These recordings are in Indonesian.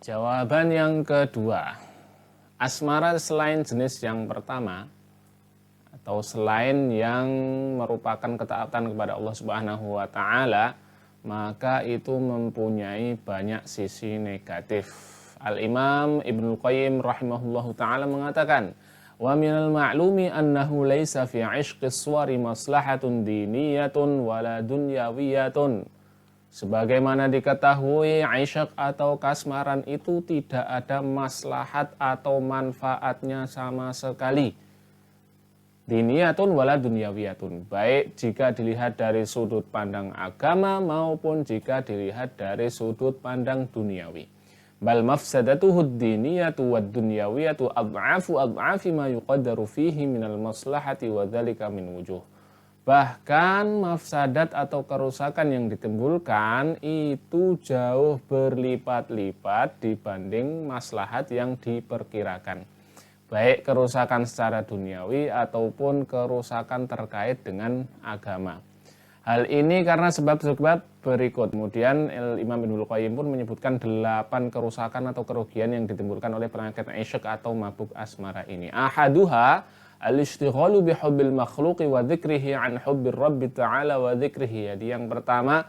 Jawaban yang kedua, asmara selain jenis yang pertama atau selain yang merupakan ketaatan kepada Allah Subhanahu wa taala, maka itu mempunyai banyak sisi negatif. Al-Imam Ibnul Qayyim rahimahullahu taala mengatakan, "Wa minal ma'lumi annahu laisa fi 'ishqis suwari maslahatun diniyatun wala dunyawiyatun." Sebagaimana diketahui, aisyaq atau kasmaran itu tidak ada maslahat atau manfaatnya sama sekali. Diniyatun wala dunyawiyatun, baik jika dilihat dari sudut pandang agama maupun jika dilihat dari sudut pandang duniawi. Bal mafsadatuhu diniyatu wad dunyawiyatu ad'afi ma yuqaddaru fihi minal maslahati wa dzalika min wujuh. Bahkan mafsadat atau kerusakan yang ditimbulkan itu jauh berlipat-lipat dibanding maslahat yang diperkirakan. Baik kerusakan secara duniawi ataupun kerusakan terkait dengan agama. Hal ini karena sebab-sebab berikut. Kemudian Imam Ibnul Qayyim pun menyebutkan 8 kerusakan atau kerugian yang ditimbulkan oleh penyakit aisyaq atau mabuk asmara ini. Ahaduha al-ishtighalu bihubbil makhluqi wa dzikrihi an hubbir rabbi ta'ala wa dzikrihi. Jadi yang pertama,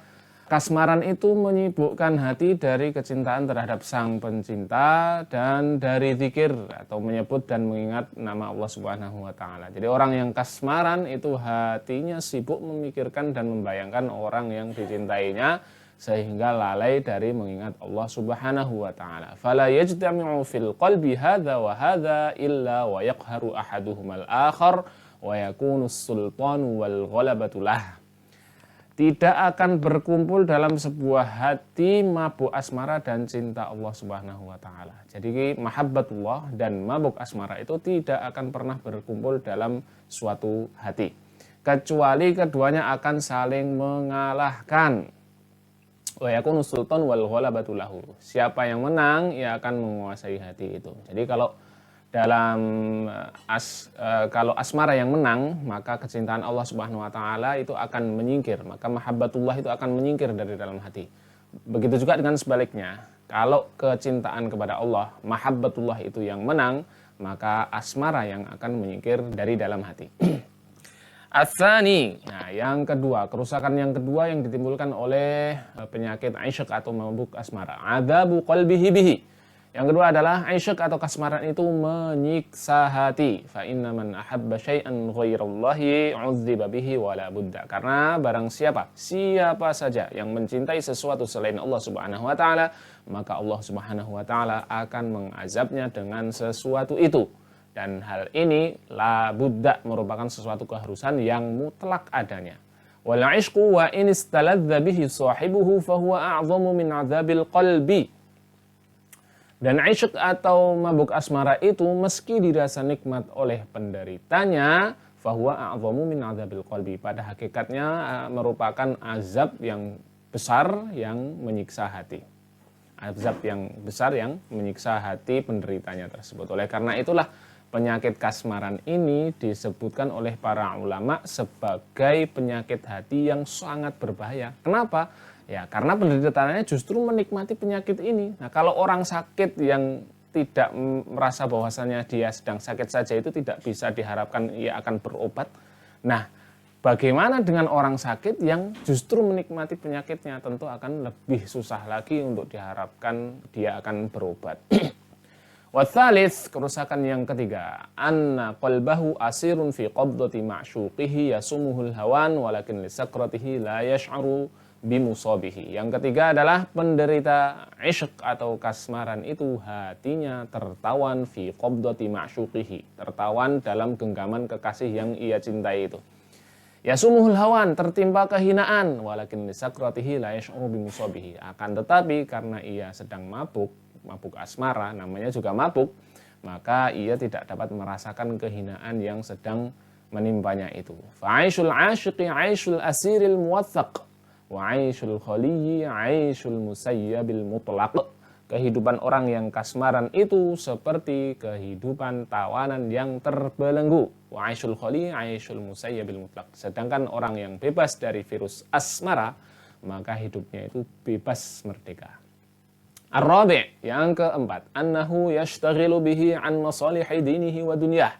kasmaran itu menyibukkan hati dari kecintaan terhadap sang pencinta dan dari zikir atau menyebut dan mengingat nama Allah Subhanahu wa taala. Jadi orang yang kasmaran itu hatinya sibuk memikirkan dan membayangkan orang yang dicintainya sehingga lalai dari mengingat Allah Subhanahu wa taala. Fala yajtami'u fil qalbi hadza wa hadza illa wa yaqharu ahaduhumal akhar wa yakunu as-sultanu wal ghalabatu lah. Tidak akan berkumpul dalam sebuah hati mabuk asmara dan cinta Allah Subhanahu wa taala. Jadi mahabbatullah dan mabuk asmara itu tidak akan pernah berkumpul dalam suatu hati. Kecuali keduanya akan saling mengalahkan. Wa yakunu sultan wal ghalabatu lahu. Siapa yang menang, ia akan menguasai hati itu. Jadi kalau kalau asmara yang menang, maka kecintaan Allah Subhanahu wa taala itu akan menyingkir, maka mahabbatullah itu akan menyingkir dari dalam hati. Begitu juga dengan sebaliknya. Kalau kecintaan kepada Allah, mahabbatullah itu yang menang, maka asmara yang akan menyingkir dari dalam hati. Ats-tsani. Nah, yang kedua, kerusakan yang kedua yang ditimbulkan oleh penyakit aisyaq atau mabuk asmara, adzabu qalbihi bihi. Yang kedua adalah aisyaq atau kasmaran itu menyiksa hati. Fa inna man ahabba syai'an ghairallahi 'udziba bihi wala budda. Karena barang siapa saja yang mencintai sesuatu selain Allah Subhanahu wa taala, maka Allah Subhanahu wa taala akan mengazabnya dengan sesuatu itu. Dan hal ini la budda merupakan sesuatu keharusan yang mutlak adanya. Wal 'ishqu wa in istaladza bihi sahibuhu fa huwa a'zamu min 'adzabil qalbi. Dan aisyaq atau mabuk asmara itu meski dirasa nikmat oleh penderitanya, fahuwa a'zamu min 'adzabil qalbi. Pada hakikatnya merupakan azab yang besar yang menyiksa hati. Azab yang besar yang menyiksa hati penderitanya tersebut. Oleh karena itulah penyakit kasmaran ini disebutkan oleh para ulama sebagai penyakit hati yang sangat berbahaya. Kenapa? Ya, karena penderitanya justru menikmati penyakit ini. Nah, kalau orang sakit yang tidak merasa bahwasannya dia sedang sakit saja itu tidak bisa diharapkan ia akan berobat. Nah, bagaimana dengan orang sakit yang justru menikmati penyakitnya? Tentu akan lebih susah lagi untuk diharapkan dia akan berobat. Watsalis, kerusakan yang ketiga, anna qalbahu asirun fi qabdati ma'syuqihi yasumuhul hawan walakin li sakratihi la yash'uru bimusabihi. Yang ketiga adalah penderita aisyaq atau kasmaran itu hatinya tertawan fi qabdati ma'syuqihi, tertawan dalam genggaman kekasih yang ia cintai itu. Yasumuhul hawan, tertimpa kehinaan, walakin li sakratihi la yash'uru bimusabihi. Akan tetapi karena ia sedang mabuk asmara, namanya juga mabuk, maka ia tidak dapat merasakan kehinaan yang sedang menimpanya itu. Fa'aisyul 'asyiqi 'aisyul asiril muwaththaq wa 'aisyul khaliyyi 'aisyul musayyabil mutlaq. Kehidupan orang yang kasmaran itu seperti kehidupan tawanan yang terbelenggu. Wa 'aisyul khaliyyi 'aisyul musayyabil mutlaq. Sedangkan orang yang bebas dari virus asmara, maka hidupnya itu bebas merdeka. Ar-rabi', yang keempat, annahu yashtaghilu bihi an masalihi dinihi wa dunyah.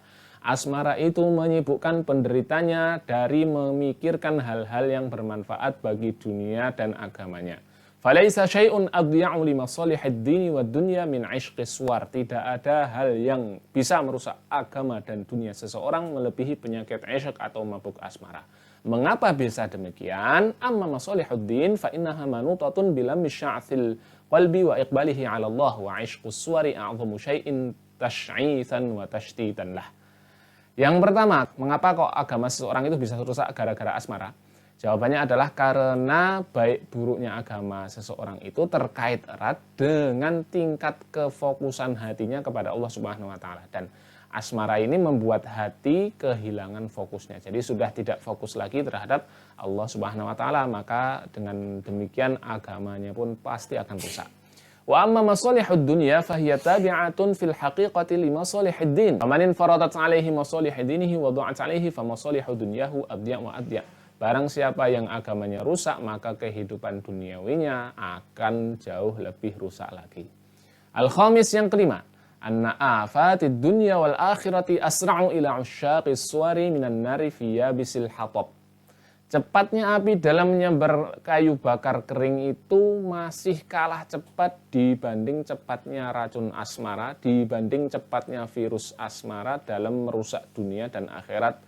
Asmara itu menyibukkan penderitanya dari memikirkan hal-hal yang bermanfaat bagi dunia dan agamanya. Falaisa syai'un adya'u li masalihid dini wa dunya min 'ishqis suwar. Tidak ada hal yang bisa merusak agama dan dunia seseorang melebihi penyakit ishq atau mabuk asmara. Mengapa bisa demikian? Amma masalihuddin fa innaha manutatun bilam sya'thil qalbi wa iqbalihi 'ala Allah wa 'ishqus suwari a'zamu syai'in tash'ithan wa tashtitan lah. Yang pertama, mengapa kok agama seseorang itu bisa rusak gara-gara asmara? Jawabannya adalah karena baik buruknya agama seseorang itu terkait erat dengan tingkat kefokusan hatinya kepada Allah Subhanahu wa taala, dan asmara ini membuat hati kehilangan fokusnya. Jadi sudah tidak fokus lagi terhadap Allah Subhanahu wa taala, maka dengan demikian agamanya pun pasti akan rusak. Wa amma masalihud dunya fahiya tabi'atun fil haqiqati li masalihid din. Faman faradat 'alaihi masalihid dinihi wa dha'at 'alaihi fa masalihud dunyahu abdi' wa adya'. Barang siapa yang agamanya rusak, maka kehidupan duniawinya akan jauh lebih rusak lagi. Al-khamis, yang kelima, anna afatid dunya wal akhirati asra'u ila usyaqis suwari minan nari fi yabisil hatab. Cepatnya api dalam menyambar kayu bakar kering itu masih kalah cepat dibanding cepatnya racun asmara, dibanding cepatnya virus asmara dalam merusak dunia dan akhirat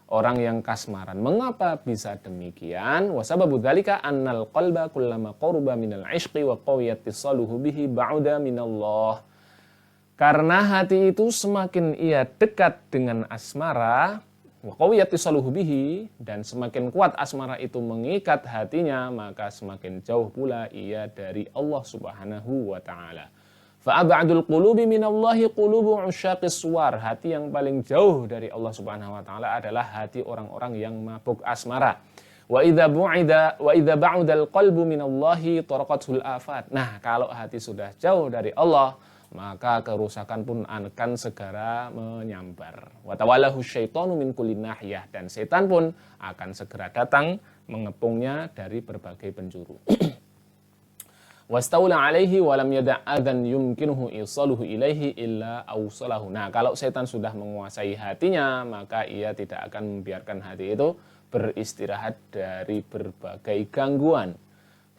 orang yang kasmaran. Mengapa bisa demikian? Wa sababu dzalika annal qalba kullama qaruba minal 'ishqi wa qawiyat tisaluhu bihi ba'uda minallah. Karena hati itu semakin ia dekat dengan asmara, wa qawiyat tisaluhu bihi, dan semakin kuat asmara itu mengikat hatinya, maka semakin jauh pula ia dari Allah Subhanahu wa taala. Fa'ab'adul qulubi minallahi qulubu usyaqis suwar. Hati yang paling jauh dari Allah Subhanahu wa taala adalah hati orang-orang yang mabuk asmara. Wa idza ba'udal qalbu minallahi taraqatul afat. Nah, kalau hati sudah jauh dari Allah, maka kerusakan pun akan segera menyambar. Wa tawallahu syaitanu min kulli nahiyah, dan setan pun akan segera datang mengepungnya dari berbagai penjuru. Wastaula alaihi walam yada' adzan yumkinuhu isaluhu ilaihi illa awsalahu. Nah, kalau setan sudah menguasai hatinya, maka ia tidak akan membiarkan hati itu beristirahat dari berbagai gangguan.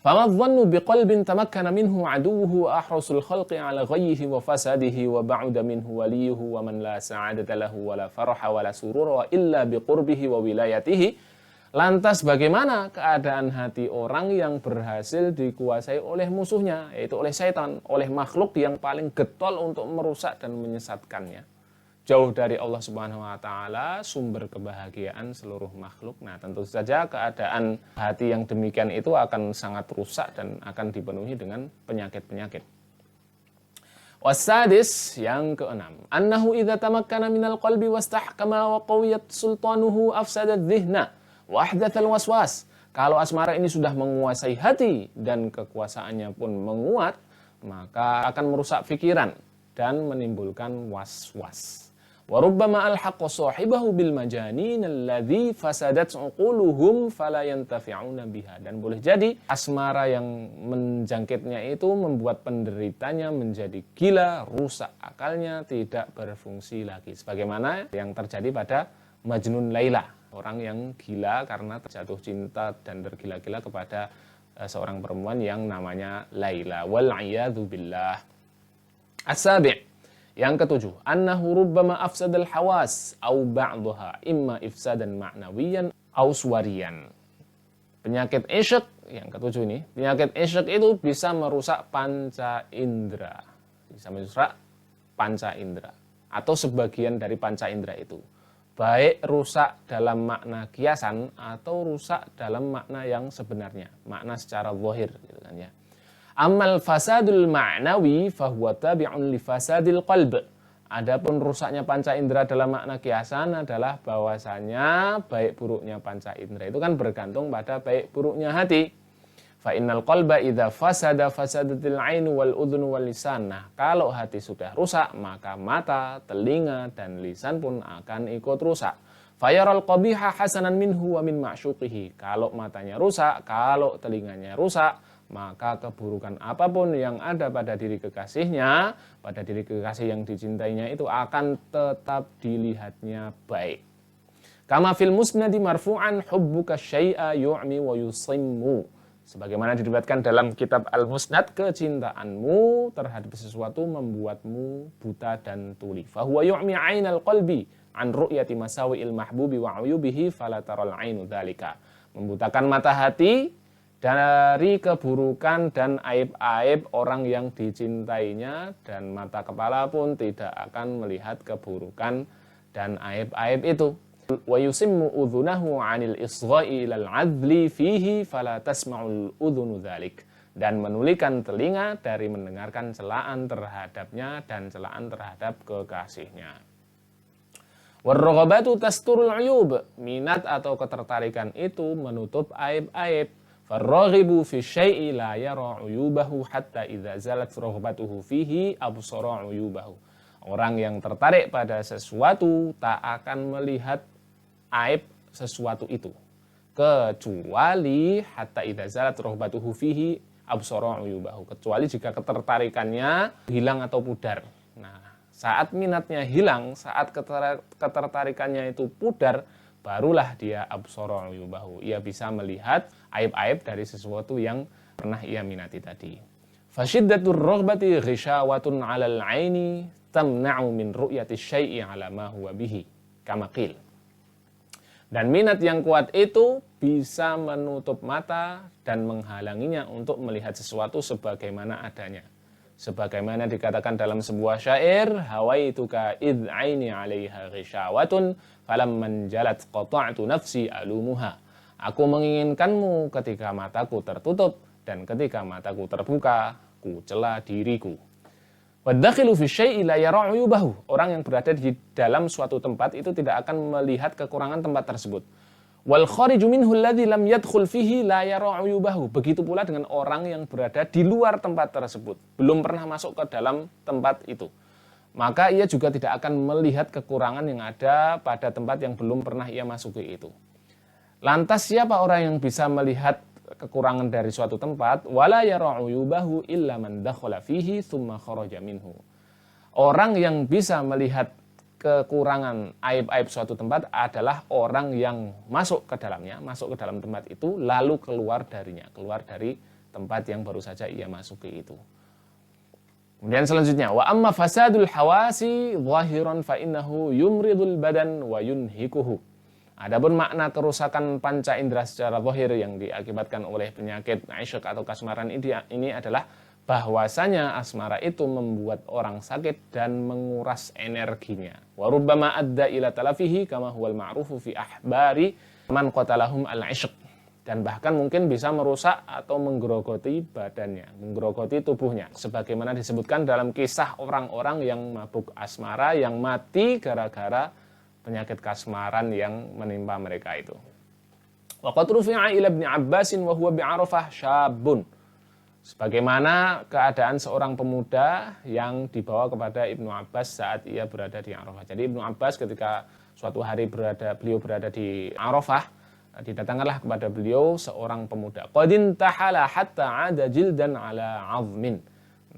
Fama dhannu biqalbin tamakkana minhu aduwwuhu wa ahrasul khalqi ala ghayyihi wa fasadihi wa ba'uda minhu waliyuhu wa man la sa'adata lahu wa la faraha wa la surura wa illa biqurbihi wa wilayatihi. Lantas bagaimana keadaan hati orang yang berhasil dikuasai oleh musuhnya, yaitu oleh syaitan, oleh makhluk yang paling getol untuk merusak dan menyesatkannya? Jauh dari Allah Subhanahu wa taala, sumber kebahagiaan seluruh makhluk. Nah, tentu saja keadaan hati yang demikian itu akan sangat rusak dan akan dipenuhi dengan penyakit-penyakit. Wasadis, yang keenam, annahu idza tamakkana minal qalbi wastahkama wa qawiyat sultanuhu afsadat dhihna wahdatsal waswas. Kalau asmara ini sudah menguasai hati dan kekuasaannya pun menguat, maka akan merusak pikiran dan menimbulkan was-was. Wa rubbama alhaqa sahibahu bil majanin alladhi fasadat uquluhum fala yantafi'una biha. Dan boleh jadi asmara yang menjangkitnya itu membuat penderitanya menjadi gila, rusak akalnya, tidak berfungsi lagi. Sebagaimana yang terjadi pada Majnun Laila, orang yang gila karena terjatuh cinta dan tergila-gila kepada seorang perempuan yang namanya Laila. Wal'iyadzu billah. As-sabi', yang ketujuh, annahu rubbama afsadal hawas au ba'daha imma ifsadan ma'nawiyan au suwariyan. Penyakit isyq, yang ketujuh ini, penyakit isyq itu bisa merusak panca indera. Bisa merusak panca indera atau sebagian dari panca indera itu. Baik rusak dalam makna kiasan atau rusak dalam makna yang sebenarnya, makna secara zahir, gitu kan ya. Amal fasadul ma'nawi fahuwa tabi'un li fasadil qalb. Adapun rusaknya panca indera dalam makna kiasan adalah bahwasanya baik buruknya panca indera itu kan bergantung pada baik buruknya hati. Fa innal qalba idza fasada fasadatil ainu wal udhunu wal lisan. Nah, kalau hati sudah rusak, maka mata, telinga dan lisan pun akan ikut rusak. Fayaral qabiha hasanan minhu wa min ma'syuqihi. Kalau matanya rusak, kalau telinganya rusak, maka keburukan apapun yang ada pada diri kekasihnya, pada diri kekasih yang dicintainya itu akan tetap dilihatnya baik. Kama fil musnadi marfu'an hubbuka syai'a yu'mi wa yusimmu. Sebagaimana diriwayatkan dalam kitab Al-Musnad, kecintaanmu terhadap sesuatu membuatmu buta dan tuli. Fahuwa yu'mi 'ainal qalbi an ru'yati masawi'il mahbubi wa 'uyubihi fala taral 'ainu dzalika. Membutakan mata hati dari keburukan dan aib-aib orang yang dicintainya, dan mata kepala pun tidak akan melihat keburukan dan aib-aib itu. Wa yusimmu udhunahu 'anil isgha'i ilal 'adli fihi fala tasma'ul udhunu dzalik. Dan menulikan telinga dari mendengarkan celaan terhadapnya dan celaan terhadap kekasihnya. Warraghabatu tasturul 'uyub. Minat atau ketertarikan itu menutup aib-aib. Farraghibu fi syai'i la yara 'uyubahu hatta idza zalat raghbatuhu fihi absara 'uyubahu. Orang yang tertarik pada sesuatu tak akan melihat aib sesuatu itu kecuali hatta idza zalat raghbatuhu fihi absara 'uyubahu, kecuali jika ketertarikannya hilang atau pudar. Nah, saat minatnya hilang, saat ketertarikannya itu pudar, barulah dia absara 'uyubahu, ia bisa melihat aib-aib dari sesuatu yang pernah ia minati tadi. Fashiddatur raghbati ghishawatun 'alal 'aini tamna'u min ru'yati syai'i 'ala ma huwa bihi kama qil. Dan minat yang kuat itu bisa menutup mata dan menghalanginya untuk melihat sesuatu sebagaimana adanya. Sebagaimana dikatakan dalam sebuah syair, hawaituka idh aini 'alaiha ghishawatun falamman jalat qata'tu nafsi alumuha. Aku menginginkanmu ketika mataku tertutup, dan ketika mataku terbuka, ku cela diriku. Wadakhilu fi syai'i la yara 'uyubahu. Orang yang berada di dalam suatu tempat itu tidak akan melihat kekurangan tempat tersebut. Wal khariju minhu alladhi lam yadkhul fihi la yara 'uyubahu. Begitu pula dengan orang yang berada di luar tempat tersebut, belum pernah masuk ke dalam tempat itu. Maka ia juga tidak akan melihat kekurangan yang ada pada tempat yang belum pernah ia masuki itu. Lantas siapa orang yang bisa melihat kekurangan dari suatu tempat? Wala yara 'uyubahu illa man dakhala fihi tsumma kharaja minhu. Orang yang bisa melihat kekurangan aib-aib suatu tempat adalah orang yang masuk ke dalamnya, masuk ke dalam tempat itu lalu keluar darinya, keluar dari tempat yang baru saja ia masuki itu. Kemudian selanjutnya, wa amma fasadul hawasi zahiran fa innahu yumridul badan wa yunhikuhu. Adapun makna kerusakan panca indera secara zahir yang diakibatkan oleh penyakit isyq atau kasmaran ini adalah bahwasanya asmara itu membuat orang sakit dan menguras energinya. Wa rubbama adda ila talafihi kama huwal ma'rufu fi ahbari man qatalahum al-isyq. Dan bahkan mungkin bisa merusak atau menggerogoti badannya, menggerogoti tubuhnya. Sebagaimana disebutkan dalam kisah orang-orang yang mabuk asmara yang mati gara-gara penyakit kasmaran yang menimpa mereka itu. Wa qad rufi'a ila Ibnu Abbas wa huwa bi'Arafah syabun. Sebagaimana keadaan seorang pemuda yang dibawa kepada Ibnu Abbas saat ia berada di Arafah. Jadi Ibnu Abbas ketika suatu hari beliau berada di Arafah, didatangkanlah kepada beliau seorang pemuda. Qadin tahala hatta 'ada jildan 'ala 'azmin.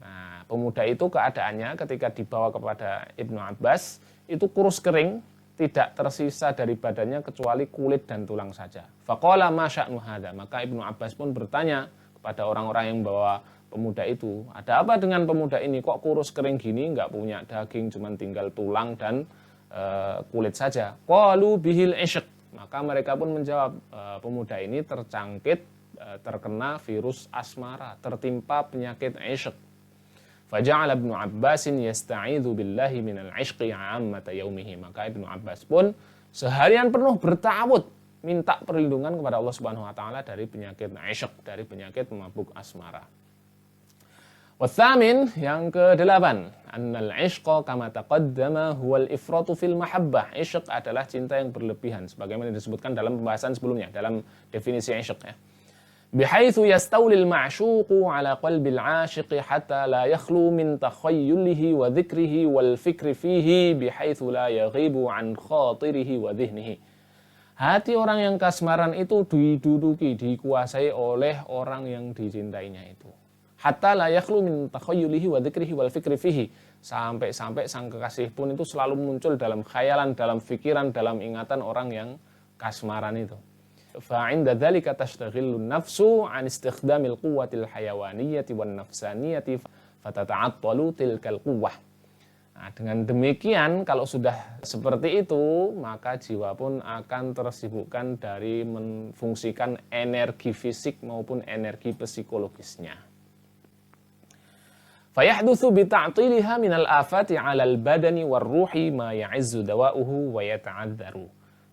Nah, pemuda itu keadaannya ketika dibawa kepada Ibnu Abbas itu kurus kering, tidak tersisa dari badannya kecuali kulit dan tulang saja. Faqala ma sya'nu hadza. Maka Ibnu Abbas pun bertanya kepada orang-orang yang membawa pemuda itu, ada apa dengan pemuda ini, kok kurus kering gini, nggak punya daging, cuma tinggal tulang dan kulit saja. Qalu bihil isyq. Maka mereka pun menjawab, pemuda ini tercangkit, terkena virus asmara, tertimpa penyakit isyq. Faja'ala Ibnu Abbasin yasta'idzu billahi minal isyqi 'ammata yaumihi. Maka Ibnu Abbas pun seharian penuh bertawud minta perlindungan kepada Allah Subhanahu wa taala dari penyakit isyq, dari penyakit mabuk asmara. Watsamin, yang ke-8, annal isyqa kama taqaddama huwal ifratu fil mahabbah. Isyq adalah cinta yang berlebihan sebagaimana disebutkan dalam pembahasan sebelumnya dalam definisi isyq ya. Bihaitsu yastawlil ma'syuqu 'ala qalbil 'ashiqi hatta la yakhlu min takhayyulihi wa dzikrihi wal fikri fihi bihaitsu la yaghibu 'an khatirihi wa dhihnihi. Hati orang yang kasmaran itu diduduki, dikuasai oleh orang yang dicintainya itu. Hatta la yakhlu min takhayyulihi wa dzikrihi wal fikri fihi. Sampai-sampai sang kekasih pun itu selalu muncul dalam khayalan, dalam pikiran, dalam ingatan orang yang kasmaran itu. Fa 'inda dzalika tashtaghilu nafsu 'an istikhdamil quwwatil hayawaniyati wan nafsaniyati fatata'attalu tilkal quwwah. Nah, dengan demikian kalau sudah seperti itu, maka jiwa pun akan tersibukkan dari memfungsikan energi fisik maupun energi psikologisnya. Fayahdutsu bi ta'tiliha minal afati 'alal badani war ruhi ma ya'izzu dawa'uhu wa yata'adzaru.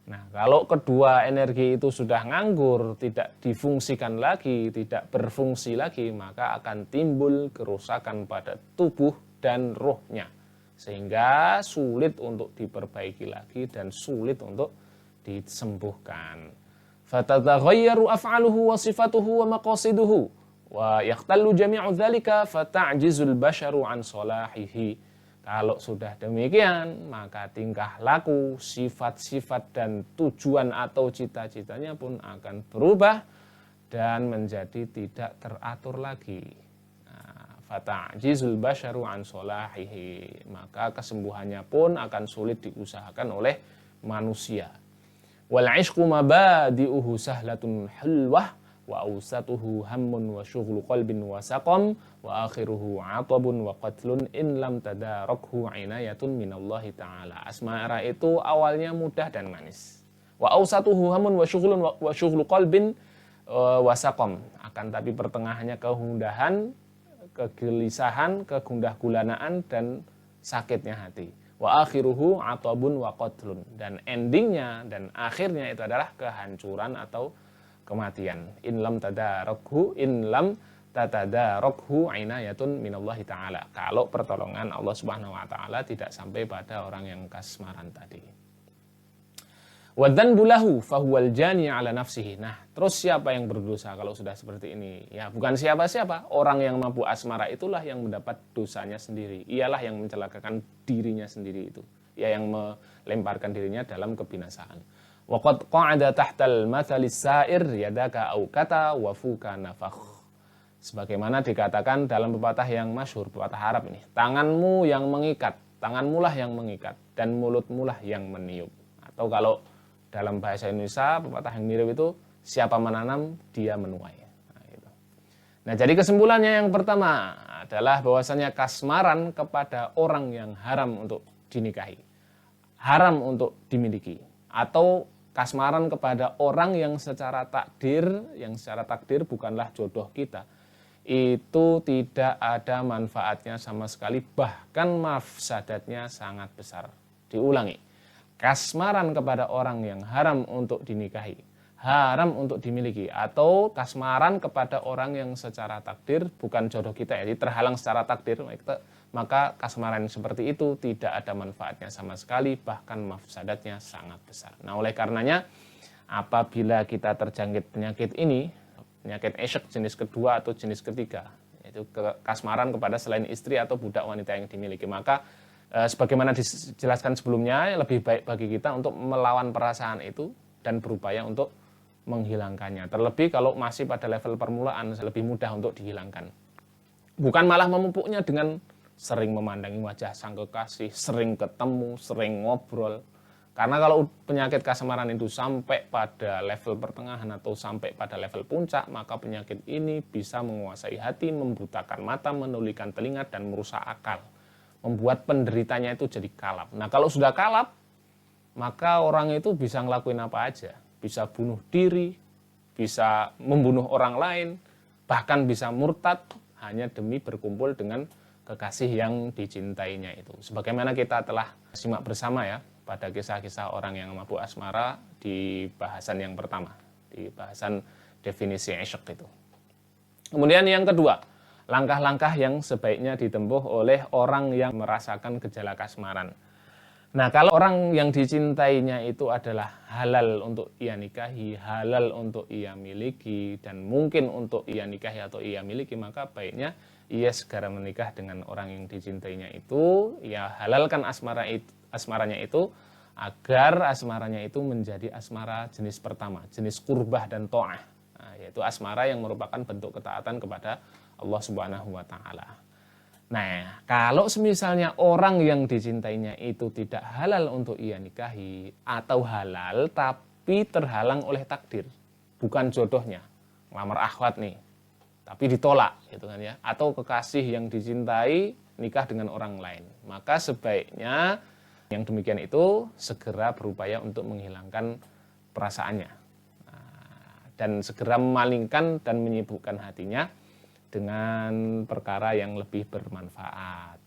Nah, kalau kedua energi itu sudah nganggur, tidak difungsikan lagi, tidak berfungsi lagi, maka akan timbul kerusakan pada tubuh dan rohnya. Sehingga sulit untuk diperbaiki lagi dan sulit untuk disembuhkan. Fatataghayyaru af'aluhu wa sifatuhu wa maqasiduhu wa yahtallu jami'u dzalika fata'jizul basharu an salahihi. Kalau sudah demikian, maka tingkah laku, sifat-sifat dan tujuan atau cita-citanya pun akan berubah dan menjadi tidak teratur lagi. Fata'jizul basharu an salahihi. Maka kesembuhannya pun akan sulit diusahakan oleh manusia. Wal 'ishqu mabadi'uhu sahlatun hulwah wa awsatuhu hammun wa syughlu qalbin wa saqam wa akhiruhu 'atabun wa qatlun in lam tadarakhu 'inayatun minallahi ta'ala. Asmara itu awalnya mudah dan manis. Wa awsatuhu hammun wa syughlu qalbin wa saqam. Akan tapi pertengahannya kehundahan, kegelisahan, kegundah gulanaan dan sakitnya hati. Wa akhiruhu 'atabun wa qatlun. Dan endingnya dan akhirnya itu adalah kehancuran atau kematian. In lam tatadarakhu inayatun minallahi ta'ala. Kalau pertolongan Allah Subhanahu wa taala tidak sampai pada orang yang kasmaran tadi. Wa dzanbu lahu fahuwal jani 'ala nafsihi. Nah, terus siapa yang berdosa kalau sudah seperti ini? Ya, bukan siapa-siapa. Orang yang mabuk asmara itulah yang mendapat dosanya sendiri. Ialah yang mencelakakan dirinya sendiri itu. Ia yang melemparkan dirinya dalam kebinasaan. Waqad qa'ada tahtal mathalis sa'ir yadaka au kata wa fuka nafakh. Sebagaimana dikatakan dalam pepatah yang masyhur, pepatah Arab ini, tanganmu yang mengikat, tanganmulah yang mengikat dan mulutmulah yang meniup. Atau kalau dalam bahasa Indonesia, pepatah yang mirip itu, siapa menanam dia menuai. Nah, jadi kesimpulannya yang pertama adalah bahwasanya kasmaran kepada orang yang haram untuk dinikahi, haram untuk dimiliki, atau kasmaran kepada orang yang secara takdir bukanlah jodoh kita, itu tidak ada manfaatnya sama sekali, bahkan mafsadatnya sangat besar. Diulangi, kasmaran kepada orang yang haram untuk dinikahi, haram untuk dimiliki, atau kasmaran kepada orang yang secara takdir bukan jodoh kita, jadi terhalang secara takdir, maka kasmaran seperti itu tidak ada manfaatnya sama sekali, bahkan mafsadatnya sangat besar. Nah, oleh karenanya apabila kita terjangkit penyakit ini, penyakit isyq jenis kedua atau jenis ketiga, yaitu kasmaran kepada selain istri atau budak wanita yang dimiliki, maka sebagaimana dijelaskan sebelumnya, lebih baik bagi kita untuk melawan perasaan itu dan berupaya untuk menghilangkannya. Terlebih kalau masih pada level permulaan, lebih mudah untuk dihilangkan. Bukan malah memupuknya dengan sering memandangi wajah sang kekasih, sering ketemu, sering ngobrol. Karena kalau penyakit kasmaran itu sampai pada level pertengahan atau sampai pada level puncak, maka penyakit ini bisa menguasai hati, membutakan mata, menulikan telinga, dan merusak akal. Membuat penderitanya itu jadi kalap. Nah, kalau sudah kalap, maka orang itu bisa ngelakuin apa aja. Bisa bunuh diri, bisa membunuh orang lain, bahkan bisa murtad hanya demi berkumpul dengan kekasih yang dicintainya itu. Sebagaimana kita telah simak bersama ya pada kisah-kisah orang yang mabuk asmara di bahasan yang pertama, di bahasan definisi isyq itu. Kemudian yang kedua, langkah-langkah yang sebaiknya ditempuh oleh orang yang merasakan gejala kasmaran. Nah, kalau orang yang dicintainya itu adalah halal untuk ia nikahi, halal untuk ia miliki, dan mungkin untuk ia nikahi atau ia miliki, maka baiknya ia segera menikah dengan orang yang dicintainya itu, ia halalkan asmaranya itu, agar asmaranya itu menjadi asmara jenis pertama, jenis kurbah dan ta'ah. Nah, yaitu asmara yang merupakan bentuk ketaatan kepada Allah Subhanahu wa taala. Nah, kalau semisalnya orang yang dicintainya itu tidak halal untuk ia nikahi, atau halal tapi terhalang oleh takdir, bukan jodohnya, ngelamar akhwat nih, tapi ditolak gitu kan ya, atau kekasih yang dicintai nikah dengan orang lain, maka sebaiknya yang demikian itu segera berupaya untuk menghilangkan perasaannya, dan segera memalingkan dan menyibukkan hatinya dengan perkara yang lebih bermanfaat.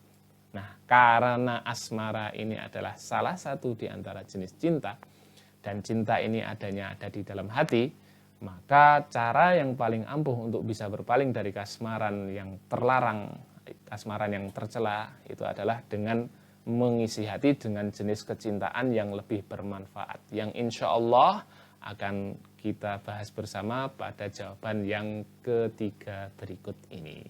Nah, karena asmara ini adalah salah satu di antara jenis cinta, dan cinta ini ada di dalam hati, maka cara yang paling ampuh untuk bisa berpaling dari kasmaran yang terlarang, kasmaran yang tercela, itu adalah dengan mengisi hati dengan jenis kecintaan yang lebih bermanfaat, yang insya Allah akan kita bahas bersama pada jawaban yang ketiga berikut ini.